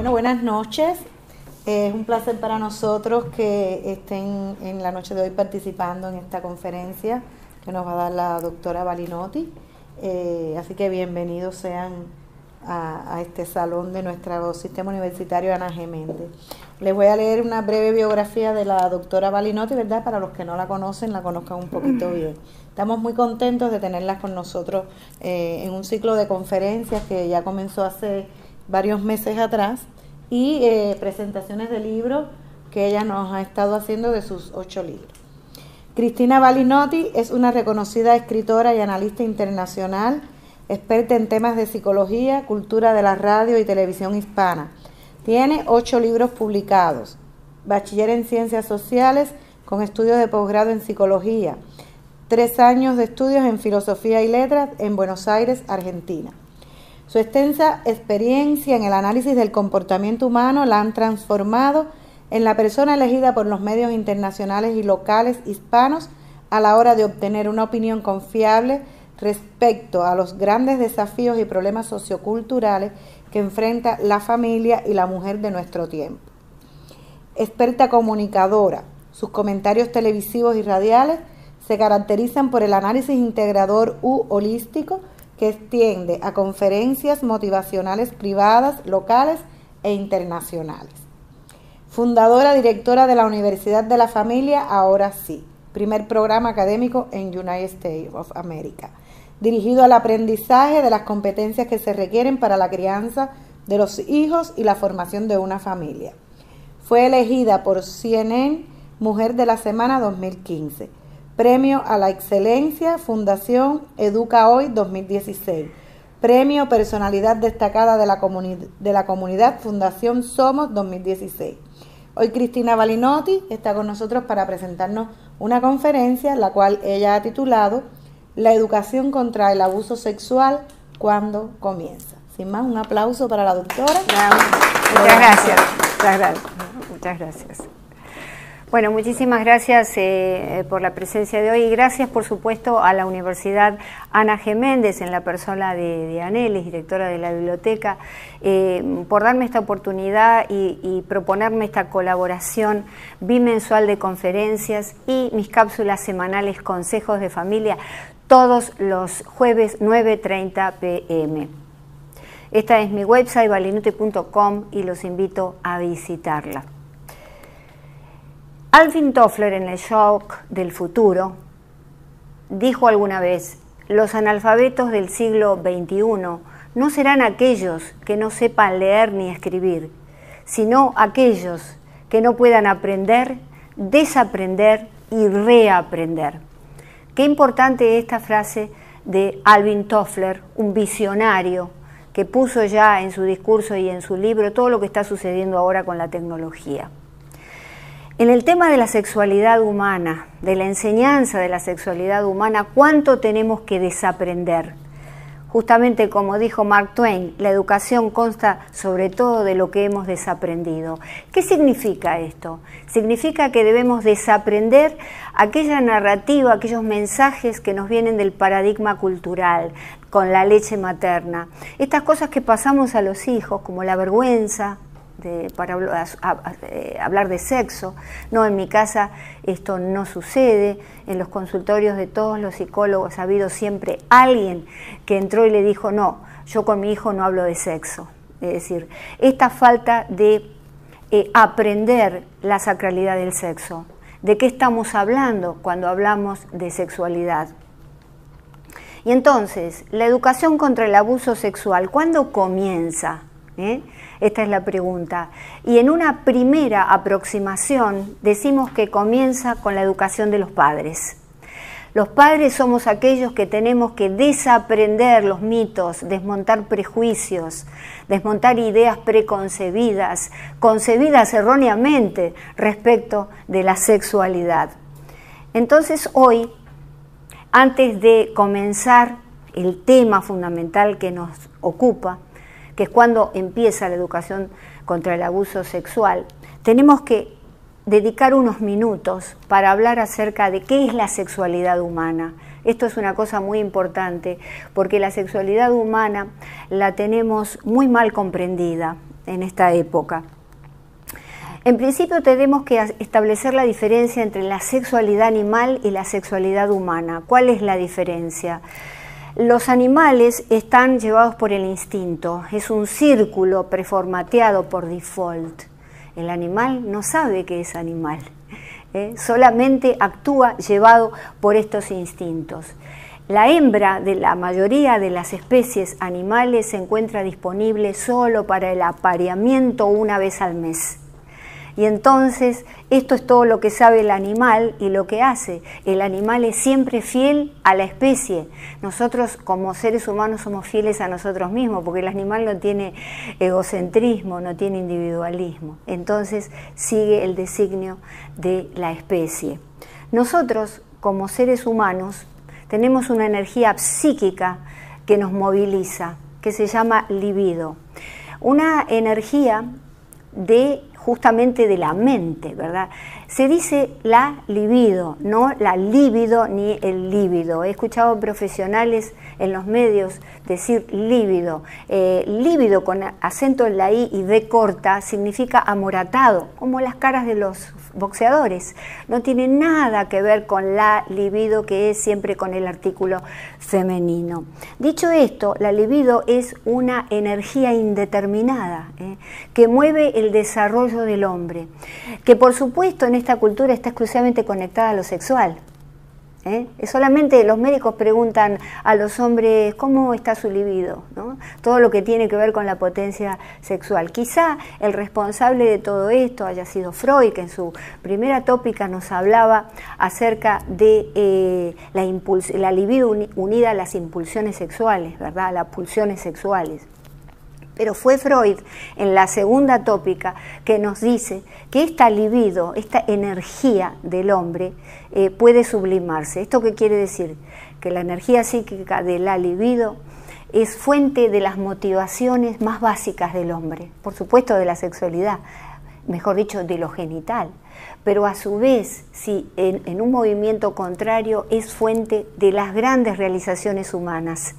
Bueno, buenas noches. Es un placer para nosotros que estén en la noche de hoy participando en esta conferencia que nos va a dar la doctora Balinotti. Así que bienvenidos sean a este salón de nuestro sistema universitario Ana G. Méndez. Les voy a leer una breve biografía de la doctora Balinotti, ¿verdad? Para los que no la conocen, la conozcan un poquito bien. Estamos muy contentos de tenerlas con nosotros en un ciclo de conferencias que ya comenzó hace varios meses atrás y presentaciones de libros que ella nos ha estado haciendo de sus 8 libros. Cristina Balinotti es una reconocida escritora y analista internacional, experta en temas de psicología, cultura de la radio y televisión hispana. Tiene 8 libros publicados, bachiller en ciencias sociales con estudios de posgrado en psicología, 3 años de estudios en filosofía y letras en Buenos Aires, Argentina. Su extensa experiencia en el análisis del comportamiento humano la han transformado en la persona elegida por los medios internacionales y locales hispanos a la hora de obtener una opinión confiable respecto a los grandes desafíos y problemas socioculturales que enfrenta la familia y la mujer de nuestro tiempo. Experta comunicadora, sus comentarios televisivos y radiales se caracterizan por el análisis integrador u holístico que extiende a conferencias motivacionales privadas, locales e internacionales. Fundadora, directora de la Universidad de la Familia, ahora sí, primer programa académico en United States of America, dirigido al aprendizaje de las competencias que se requieren para la crianza de los hijos y la formación de una familia. Fue elegida por CNN Mujer de la Semana 2015. Premio a la Excelencia, Fundación Educa Hoy 2016. Premio Personalidad Destacada de la Comunidad, Fundación Somos 2016. Hoy Cristina Balinotti está con nosotros para presentarnos una conferencia, la cual ella ha titulado La educación contra el abuso sexual, ¿cuándo comienza? Sin más, un aplauso para la doctora. Muchas gracias. Muchas gracias. Bueno, muchísimas gracias por la presencia de hoy y gracias, por supuesto, a la Universidad Ana G. Méndez, en la persona de Anelis, directora de la biblioteca, por darme esta oportunidad y proponerme esta colaboración bimensual de conferencias y mis cápsulas semanales Consejos de Familia, todos los jueves 9:30 p.m. Esta es mi website, balinotti.com, y los invito a visitarla. Alvin Toffler, en el Shock del Futuro, dijo alguna vez: los analfabetos del siglo XXI no serán aquellos que no sepan leer ni escribir, sino aquellos que no puedan aprender, desaprender y reaprender. Qué importante esta frase de Alvin Toffler, un visionario que puso ya en su discurso y en su libro todo lo que está sucediendo ahora con la tecnología. En el tema de la sexualidad humana, de la enseñanza de la sexualidad humana, ¿cuánto tenemos que desaprender? Justamente como dijo Mark Twain, la educación consta sobre todo de lo que hemos desaprendido. ¿Qué significa esto? Significa que debemos desaprender aquella narrativa, aquellos mensajes que nos vienen del paradigma cultural, con la leche materna. Estas cosas que pasamos a los hijos, como la vergüenza, para hablar de sexo. No, en mi casa esto no sucede. En los consultorios de todos los psicólogos ha habido siempre alguien que entró y le dijo: no, yo con mi hijo no hablo de sexo. Es decir, esta falta de aprender la sacralidad del sexo. ¿De qué estamos hablando cuando hablamos de sexualidad? Y entonces, la educación contra el abuso sexual, ¿cuándo comienza? Esta es la pregunta. Y en una primera aproximación decimos que comienza con la educación de los padres. Los padres somos aquellos que tenemos que desaprender los mitos, desmontar prejuicios, desmontar ideas preconcebidas, concebidas erróneamente respecto de la sexualidad. Entonces hoy, antes de comenzar el tema fundamental que nos ocupa, que es cuando empieza la educación contra el abuso sexual, tenemos que dedicar unos minutos para hablar acerca de qué es la sexualidad humana. Esto es una cosa muy importante porque la sexualidad humana la tenemos muy mal comprendida en esta época. En principio tenemos que establecer la diferencia entre la sexualidad animal y la sexualidad humana. ¿Cuál es la diferencia? Los animales están llevados por el instinto, es un círculo preformateado por default. El animal no sabe que es animal, solamente actúa llevado por estos instintos. La hembra de la mayoría de las especies animales se encuentra disponible solo para el apareamiento una vez al mes. Y entonces esto es todo lo que sabe el animal y lo que hace. El animal es siempre fiel a la especie. Nosotros como seres humanos somos fieles a nosotros mismos, porque el animal no tiene egocentrismo, no tiene individualismo. Entonces sigue el designio de la especie. Nosotros como seres humanos tenemos una energía psíquica que nos moviliza, que se llama libido. Una energía justamente de la mente, ¿verdad? Se dice la libido, no la líbido ni el líbido. He escuchado profesionales en los medios decir líbido. Líbido con acento en la I y D corta significa amoratado, como las caras de los boxeadores. No tiene nada que ver con la libido, que es siempre con el artículo femenino. Dicho esto, la libido es una energía indeterminada que mueve el desarrollo del hombre, que por supuesto en esta cultura está exclusivamente conectada a lo sexual. Solamente los médicos preguntan a los hombres cómo está su libido, ¿no? Todo lo que tiene que ver con la potencia sexual. Quizá el responsable de todo esto haya sido Freud, que en su primera tópica nos hablaba acerca de la libido unida a las impulsiones sexuales, ¿verdad? A las pulsiones sexuales. Pero fue Freud, en la segunda tópica, que nos dice que esta libido, esta energía del hombre, puede sublimarse. ¿Esto qué quiere decir? Que la energía psíquica de la libido es fuente de las motivaciones más básicas del hombre, por supuesto de la sexualidad, mejor dicho, de lo genital. Pero a su vez, si en un movimiento contrario, es fuente de las grandes realizaciones humanas,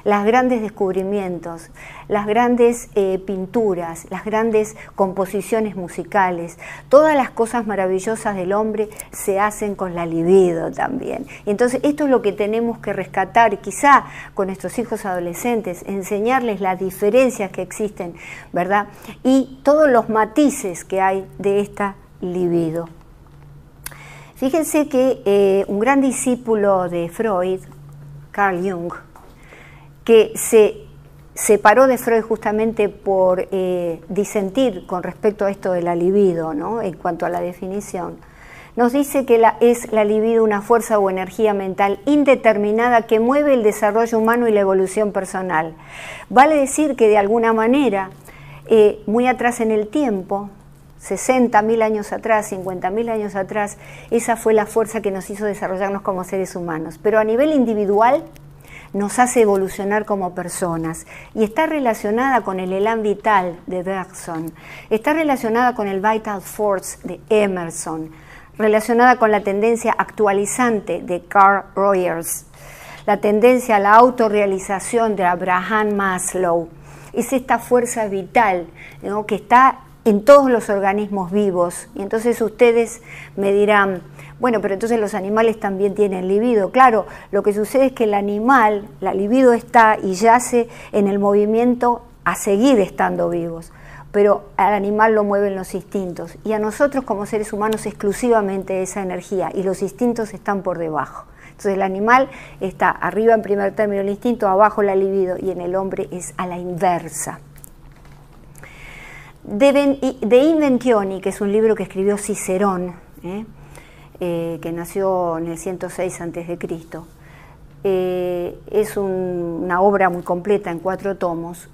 los grandes descubrimientos, las grandes pinturas, las grandes composiciones musicales. Todas las cosas maravillosas del hombre se hacen con la libido también. Entonces esto es lo que tenemos que rescatar, quizá con nuestros hijos adolescentes, enseñarles las diferencias que existen, ¿verdad? Y todos los matices que hay de esta libido. Fíjense que un gran discípulo de Freud, Carl Jung, que se separó de Freud justamente por disentir con respecto a esto de la libido, ¿no? En cuanto a la definición, nos dice que es la libido una fuerza o energía mental indeterminada que mueve el desarrollo humano y la evolución personal. Vale decir que de alguna manera, muy atrás en el tiempo, 60.000 años atrás, 50.000 años atrás, esa fue la fuerza que nos hizo desarrollarnos como seres humanos. Pero a nivel individual nos hace evolucionar como personas y está relacionada con el elan vital de Bergson, está relacionada con el vital force de Emerson, relacionada con la tendencia actualizante de Carl Rogers, la tendencia a la autorrealización de Abraham Maslow. Es esta fuerza vital, ¿no?, que está en todos los organismos vivos. Y entonces ustedes me dirán, bueno, pero entonces los animales también tienen libido. Claro, lo que sucede es que el animal, la libido está y yace en el movimiento a seguir estando vivos, pero al animal lo mueven los instintos y a nosotros como seres humanos exclusivamente esa energía, y los instintos están por debajo. Entonces el animal está arriba en primer término el instinto, abajo la libido, y en el hombre es a la inversa. De Inventioni, que es un libro que escribió Cicerón, que nació en el 106 a.C., es una obra muy completa en 4 tomos.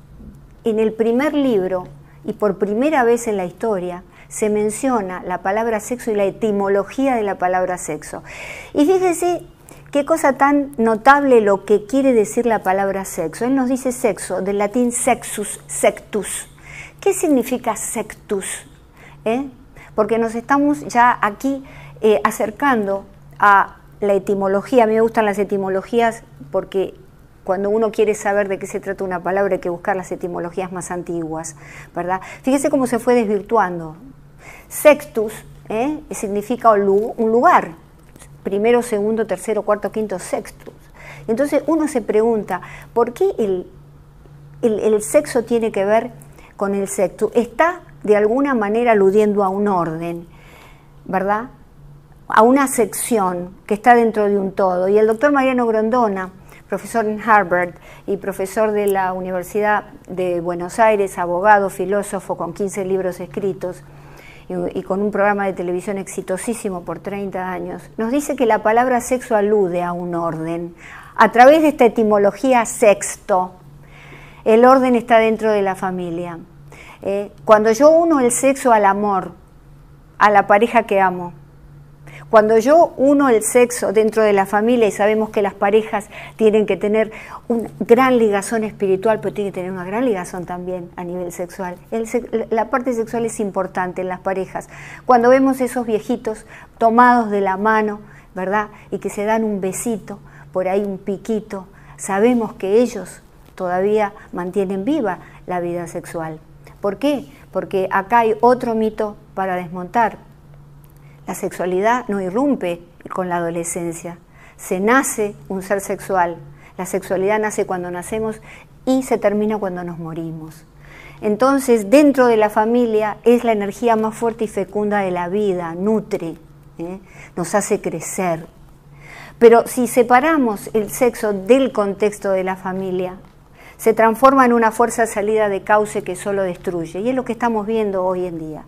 En el primer libro, y por primera vez en la historia, se menciona la palabra sexo y la etimología de la palabra sexo. Y fíjense qué cosa tan notable lo que quiere decir la palabra sexo. Él nos dice sexo, del latín sexus, sectus. ¿Qué significa sectus? Porque nos estamos ya aquí acercando a la etimología. A mí me gustan las etimologías porque Cuando uno quiere saber de qué se trata una palabra hay que buscar las etimologías más antiguas, ¿verdad? Fíjese cómo se fue desvirtuando. Sextus significa un lugar, primero, segundo, tercero, cuarto, quinto, sextus. Entonces uno se pregunta, ¿por qué el sexo tiene que ver con el sextus? Está de alguna manera aludiendo a un orden, ¿verdad? A una sección que está dentro de un todo. Y el doctor Mariano Grondona, profesor en Harvard y profesor de la Universidad de Buenos Aires, abogado, filósofo con 15 libros escritos y con un programa de televisión exitosísimo por 30 años, nos dice que la palabra sexo alude a un orden. A través de esta etimología sexto, el orden está dentro de la familia. Cuando yo uno el sexo al amor, a la pareja que amo, cuando yo uno el sexo dentro de la familia, y sabemos que las parejas tienen que tener una gran ligazón espiritual, pero tienen que tener una gran ligazón también a nivel sexual. La parte sexual es importante en las parejas. Cuando vemos esos viejitos tomados de la mano, ¿verdad? Y que se dan un besito, por ahí un piquito, sabemos que ellos todavía mantienen viva la vida sexual. ¿Por qué? Porque acá hay otro mito para desmontar. La sexualidad no irrumpe con la adolescencia. Se nace un ser sexual. La sexualidad nace cuando nacemos y se termina cuando nos morimos. Entonces, dentro de la familia es la energía más fuerte y fecunda de la vida, nutre, nos hace crecer. Pero si separamos el sexo del contexto de la familia, se transforma en una fuerza salida de cauce que solo destruye. Y es lo que estamos viendo hoy en día.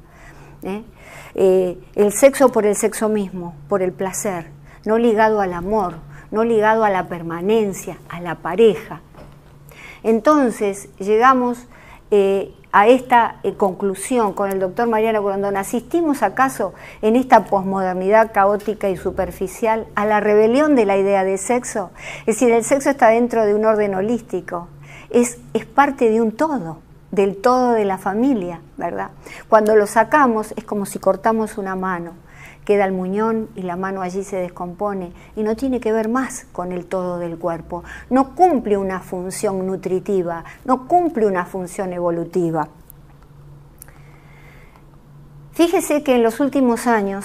El sexo por el sexo mismo, por el placer, no ligado al amor, no ligado a la permanencia, a la pareja. Entonces llegamos a esta conclusión con el doctor Mariano Grondona. ¿Asistimos acaso en esta posmodernidad caótica y superficial a la rebelión de la idea de sexo? Es decir, el sexo está dentro de un orden holístico, es parte de un todo, del todo de la familia, ¿verdad? Cuando lo sacamos es como si cortamos una mano, queda el muñón y la mano allí se descompone y no tiene que ver más con el todo del cuerpo, no cumple una función nutritiva, no cumple una función evolutiva. Fíjese que en los últimos años,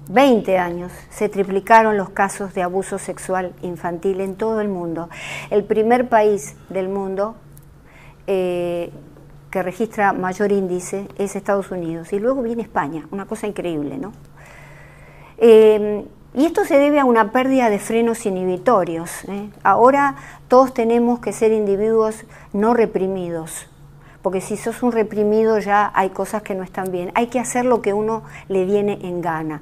20 años, se triplicaron los casos de abuso sexual infantil en todo el mundo. El primer país del mundo que registra mayor índice es Estados Unidos, y luego viene España, una cosa increíble, ¿no? Y esto se debe a una pérdida de frenos inhibitorios. Ahora todos tenemos que ser individuos no reprimidos, porque si sos un reprimido ya hay cosas que no están bien, hay que hacer lo que uno le viene en gana.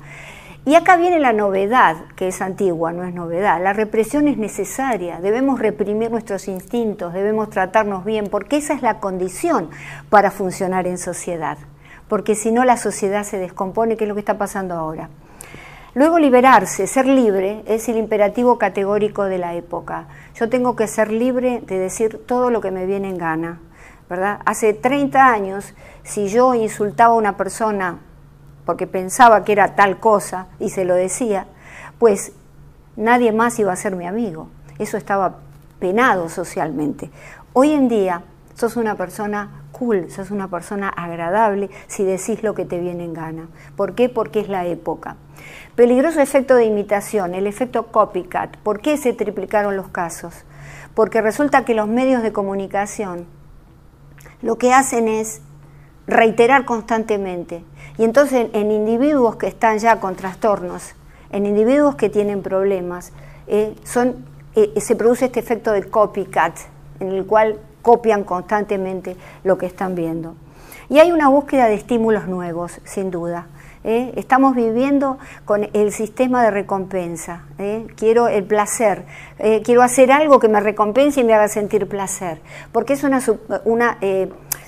Y acá viene la novedad, que es antigua, no es novedad. La represión es necesaria, debemos reprimir nuestros instintos, debemos tratarnos bien, porque esa es la condición para funcionar en sociedad. Porque si no, la sociedad se descompone, que es lo que está pasando ahora. Luego, liberarse, ser libre, es el imperativo categórico de la época. Yo tengo que ser libre de decir todo lo que me viene en gana, ¿verdad? Hace 30 años, si yo insultaba a una persona porque pensaba que era tal cosa y se lo decía, pues nadie más iba a ser mi amigo. Eso estaba penado socialmente. Hoy en día sos una persona cool, sos una persona agradable si decís lo que te viene en gana. ¿Por qué? Porque es la época. Peligroso efecto de imitación, el efecto copycat. ¿Por qué se triplicaron los casos? Porque resulta que los medios de comunicación lo que hacen es reiterar constantemente. Y entonces en individuos que están ya con trastornos, en individuos que tienen problemas, se produce este efecto de copycat, en el cual copian constantemente lo que están viendo. Y hay una búsqueda de estímulos nuevos, sin duda. Estamos viviendo con el sistema de recompensa. Quiero el placer, quiero hacer algo que me recompense y me haga sentir placer, porque es una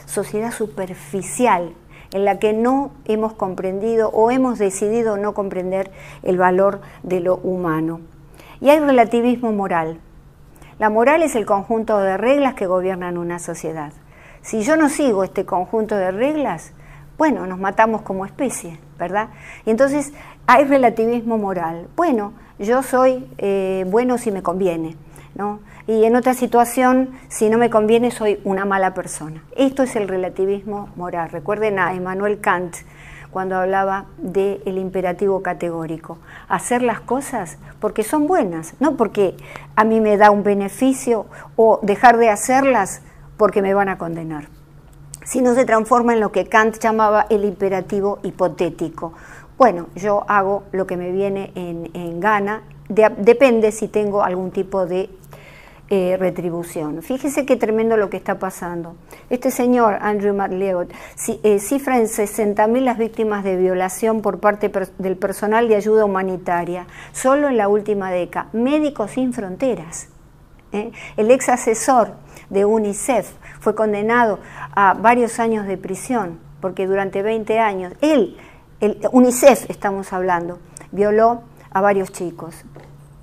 sociedad superficial en la que no hemos comprendido o hemos decidido no comprender el valor de lo humano. Y hay relativismo moral. La moral es el conjunto de reglas que gobiernan una sociedad. Si yo no sigo este conjunto de reglas, bueno, nos matamos como especie, ¿verdad? Y entonces hay relativismo moral. Bueno, yo soy bueno si me conviene. ¿no? Y en otra situación, si no me conviene, soy una mala persona. Esto es el relativismo moral. Recuerden a Immanuel Kant cuando hablaba del imperativo categórico. Hacer las cosas porque son buenas, no porque a mí me da un beneficio, o dejar de hacerlas porque me van a condenar. Sino se transforma en lo que Kant llamaba el imperativo hipotético. Bueno, yo hago lo que me viene en gana, depende si tengo algún tipo de retribución. Fíjese qué tremendo lo que está pasando. Este señor, Andrew McLeod, cifra en 60.000 las víctimas de violación por parte del personal de ayuda humanitaria, solo en la última década. Médicos Sin Fronteras. El ex asesor de UNICEF fue condenado a varios años de prisión, porque durante 20 años, UNICEF estamos hablando, violó a varios chicos.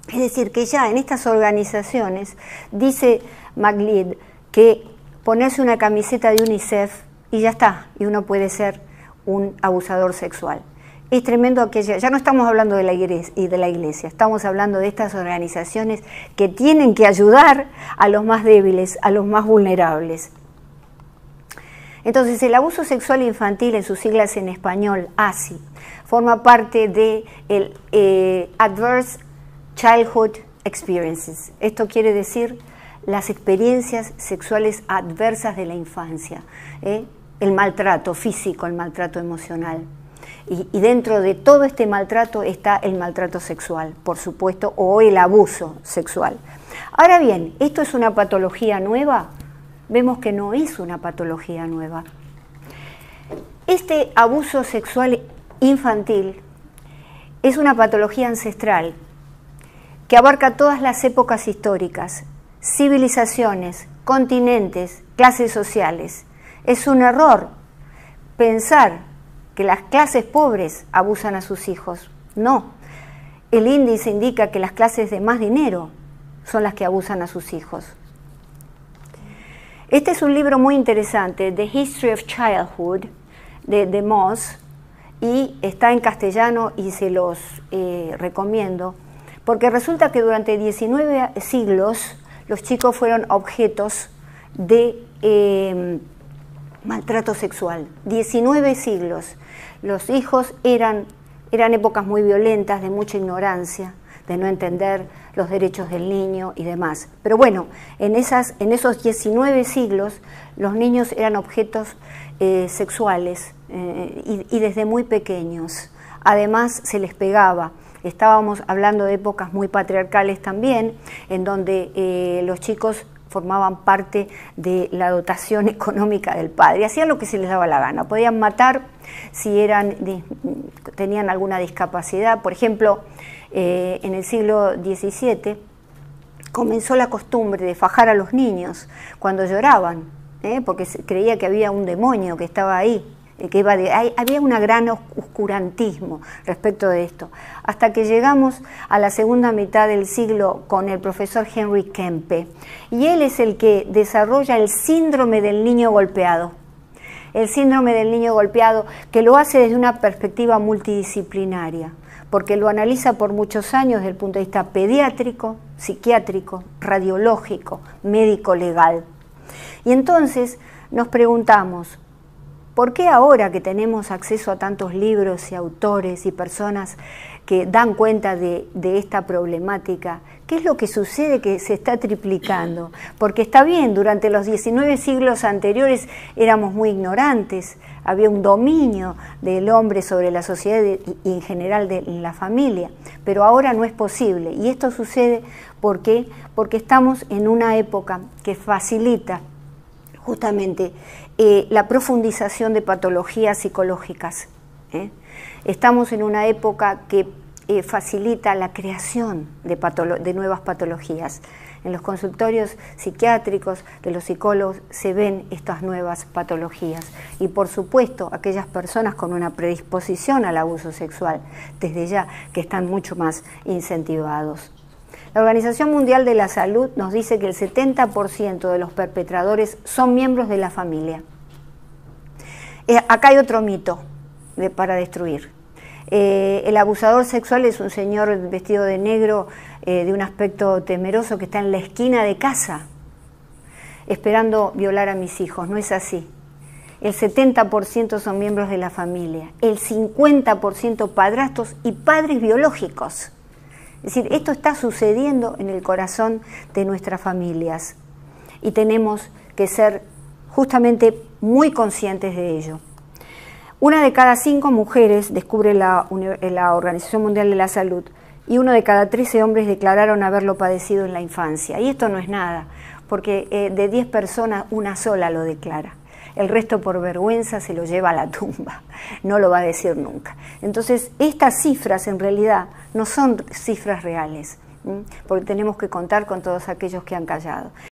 Es decir, que ya en estas organizaciones, dice McLeod, que ponerse una camiseta de UNICEF y ya está, y uno puede ser un abusador sexual. Es tremendo aquello, ya no estamos hablando de la iglesia, estamos hablando de estas organizaciones que tienen que ayudar a los más débiles, a los más vulnerables. Entonces, el abuso sexual infantil, en sus siglas en español, ASI, forma parte del Adverse Childhood Experiences. Esto quiere decir las experiencias sexuales adversas de la infancia, el maltrato físico, el maltrato emocional. Y dentro de todo este maltrato está el maltrato sexual, por supuesto, o el abuso sexual. Ahora bien, ¿esto es una patología nueva? Vemos que no es una patología nueva. Este abuso sexual infantil es una patología ancestral que abarca todas las épocas históricas, civilizaciones, continentes, clases sociales. Es un error pensar que las clases pobres abusan a sus hijos. No, el índice indica que las clases de más dinero son las que abusan a sus hijos. Este es un libro muy interesante, The History of Childhood, de Moss, y está en castellano y se los recomiendo, porque resulta que durante 19 siglos los chicos fueron objetos de maltrato sexual. 19 siglos. Los hijos eran épocas muy violentas, de mucha ignorancia, de no entender los derechos del niño y demás. Pero bueno, en esos 19 siglos los niños eran objetos sexuales y desde muy pequeños. Además se les pegaba. Estábamos hablando de épocas muy patriarcales también, en donde los chicos formaban parte de la dotación económica del padre. Hacían lo que se les daba la gana. Podían matar si tenían alguna discapacidad. Por ejemplo, en el siglo XVII comenzó la costumbre de fajar a los niños cuando lloraban, porque se creía que había un demonio que estaba ahí, había un gran oscurantismo respecto de esto, hasta que llegamos a la segunda mitad del siglo con el profesor Henry Kempe, y él es el que desarrolla el síndrome del niño golpeado. El síndrome del niño golpeado, que lo hace desde una perspectiva multidisciplinaria, porque lo analiza por muchos años desde el punto de vista pediátrico, psiquiátrico, radiológico, médico-legal. Y entonces nos preguntamos, ¿por qué ahora que tenemos acceso a tantos libros y autores y personas que dan cuenta de esta problemática, qué es lo que sucede que se está triplicando? Porque está bien, durante los 19 siglos anteriores éramos muy ignorantes, había un dominio del hombre sobre la sociedad y en general de la familia, pero ahora no es posible. Y esto sucede porque estamos en una época que facilita justamente la profundización de patologías psicológicas. Estamos en una época que facilita la creación de nuevas patologías. En los consultorios psiquiátricos de los psicólogos se ven estas nuevas patologías. Y por supuesto, aquellas personas con una predisposición al abuso sexual, desde ya, que están mucho más incentivados. La Organización Mundial de la Salud nos dice que el 70% de los perpetradores son miembros de la familia. Acá hay otro mito para destruir. El abusador sexual es un señor vestido de negro, de un aspecto temeroso, que está en la esquina de casa esperando violar a mis hijos. No es así. El 70% son miembros de la familia, el 50% padrastros y padres biológicos. Es decir, esto está sucediendo en el corazón de nuestras familias y tenemos que ser justamente muy conscientes de ello. 1 de cada 5 mujeres, descubre la Organización Mundial de la Salud, y 1 de cada 13 hombres declararon haberlo padecido en la infancia. Y esto no es nada, porque de 10 personas, 1 sola lo declara. El resto por vergüenza se lo lleva a la tumba, no lo va a decir nunca. Entonces, estas cifras en realidad no son cifras reales, porque tenemos que contar con todos aquellos que han callado.